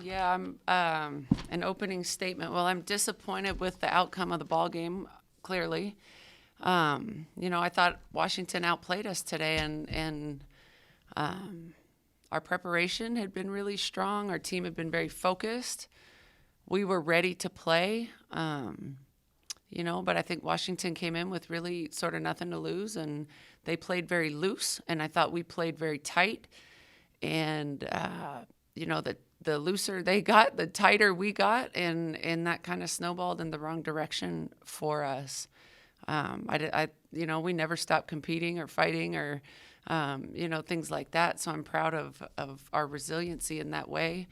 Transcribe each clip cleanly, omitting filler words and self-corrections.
Yeah, an opening statement. Well, I'm disappointed with the outcome of the ball game, clearly. I thought Washington outplayed us today, and our preparation had been really strong. Our team had been very focused. We were ready to play, but I think Washington came in with really sort of nothing to lose, and they played very loose, and I thought we played very tight. And the looser they got, the tighter we got, and that kind of snowballed in the wrong direction for us. We never stopped competing or fighting or things like that. So I'm proud of our resiliency in that way.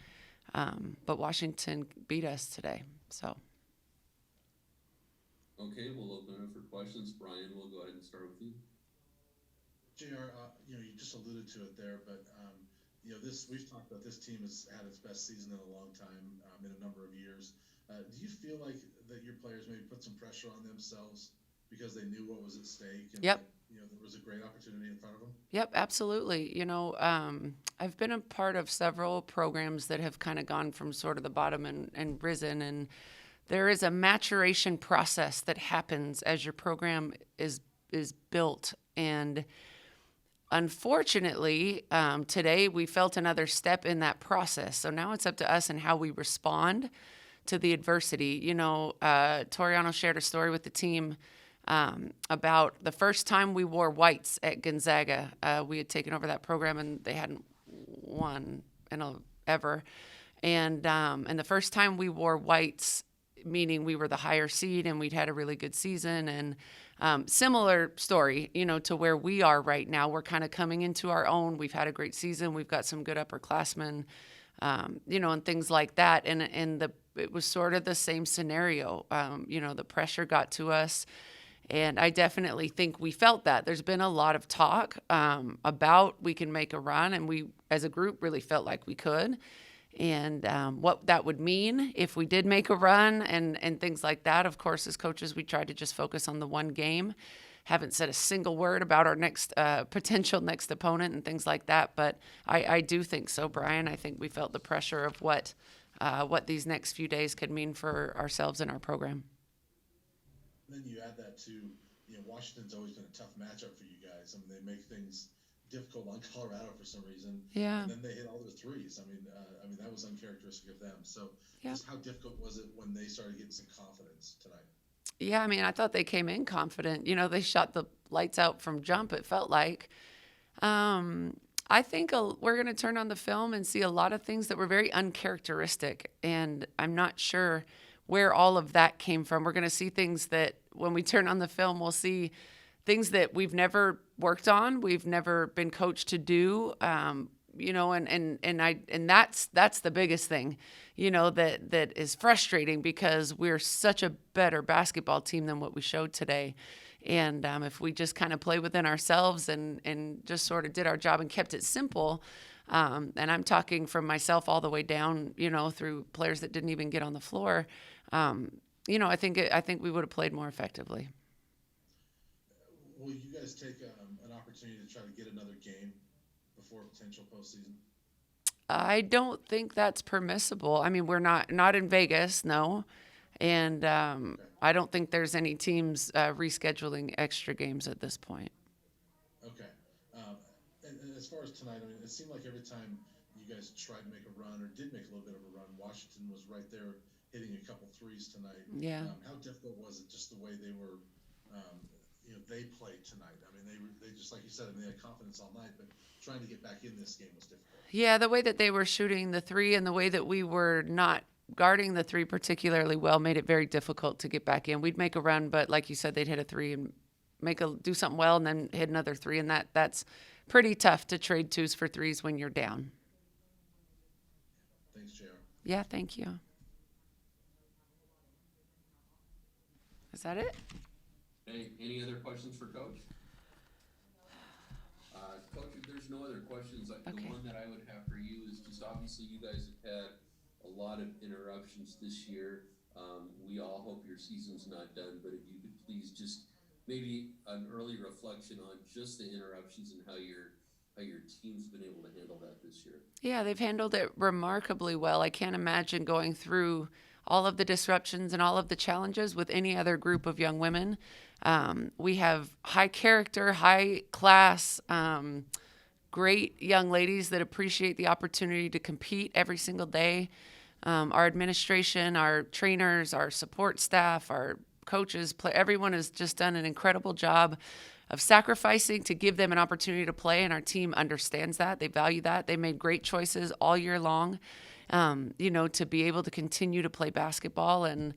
But Washington beat us today. So. Okay, we'll open it up for questions. Brian, we'll go ahead and start with you. JR, you just alluded to it there, but this we've talked about this team has had its best season in a long time, in a number of years. Do you feel like that your players maybe put some pressure on themselves because they knew what was at stake and Yep. that there was a great opportunity in front of them? Yep, absolutely. I've been a part of several programs that have kind of gone from sort of the bottom and risen, and there is a maturation process that happens as your program is built. And unfortunately, today we felt another step in that process. So now it's up to us and how we respond to the adversity. Toriano shared a story with the team about the first time we wore whites at Gonzaga. We had taken over that program and they hadn't won ever. And the first time we wore whites, meaning we were the higher seed and we'd had a really good season. And similar story, to where we are right now. We're kind of coming into our own. We've had a great season. We've got some good upperclassmen, and things like that. And it was sort of the same scenario. The pressure got to us. And I definitely think we felt that. There's been a lot of talk about we can make a run, and we, as a group, really felt like we could. And what that would mean if we did make a run and things like that. Of course, as coaches, we tried to just focus on the one game. Haven't said a single word about our next potential next opponent and things like that. But I do think so, Brian. I think we felt the pressure of what these next few days could mean for ourselves and our program. And then you add that to, Washington's always been a tough matchup for you guys. I mean, they make things difficult on Colorado for some reason, Yeah. and then they hit all their threes. I mean that was uncharacteristic of them. So, Yeah. just how difficult was it when they started getting some confidence tonight? Yeah, I mean, I thought they came in confident. They shot the lights out from jump, it felt like. I think we're going to turn on the film and see a lot of things that were very uncharacteristic. And I'm not sure where all of that came from. We're going to see things that when we turn on the film, we'll see things that we've never worked on, we've never been coached to do. And that's the biggest thing, that is frustrating because we're such a better basketball team than what we showed today. And if we just kind of play within ourselves and just sort of did our job and kept it simple, and I'm talking from myself all the way down, through players that didn't even get on the floor, I think we would have played more effectively. Will you guys take an opportunity to try to get another game before potential postseason? I don't think that's permissible. I mean, we're not in Vegas, no, and Okay. I don't think there's any teams rescheduling extra games at this point. Okay. And as far as tonight, I mean, it seemed like every time you guys tried to make a run or did make a little bit of a run, Washington was right there hitting a couple threes tonight. Yeah. How difficult was it just the way they were, they played tonight? I mean, they just, like you said, I mean, they had confidence all night, but trying to get back in this game was difficult. Yeah, the way that they were shooting the three and the way that we were not guarding the three particularly well made it very difficult to get back in. We'd make a run, but like you said, they'd hit a three and do something well and then hit another three, and that's pretty tough to trade twos for threes when you're down. Thanks, JR. Yeah, thank you. Is that it? Any other questions for Coach? Coach, if there's no other questions, Okay. the one that I would have for you is just obviously you guys have had a lot of interruptions this year. We all hope your season's not done, but if you could please just maybe an early reflection on just the interruptions and how you're your team's been able to handle that this year. Yeah, they've handled it remarkably well. I can't imagine going through all of the disruptions and all of the challenges with any other group of young women. We have high character, high class, great young ladies that appreciate the opportunity to compete every single day. Our administration, our trainers, our support staff, our coaches, everyone has just done an incredible job of sacrificing to give them an opportunity to play, and our team understands that. They value that. They made great choices all year long, to be able to continue to play basketball. And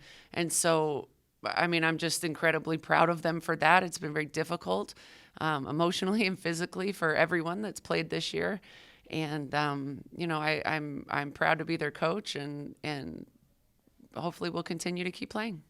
so, I mean, I'm just incredibly proud of them for that. It's been very difficult emotionally and physically for everyone that's played this year. And, I'm proud to be their coach, and hopefully we'll continue to keep playing.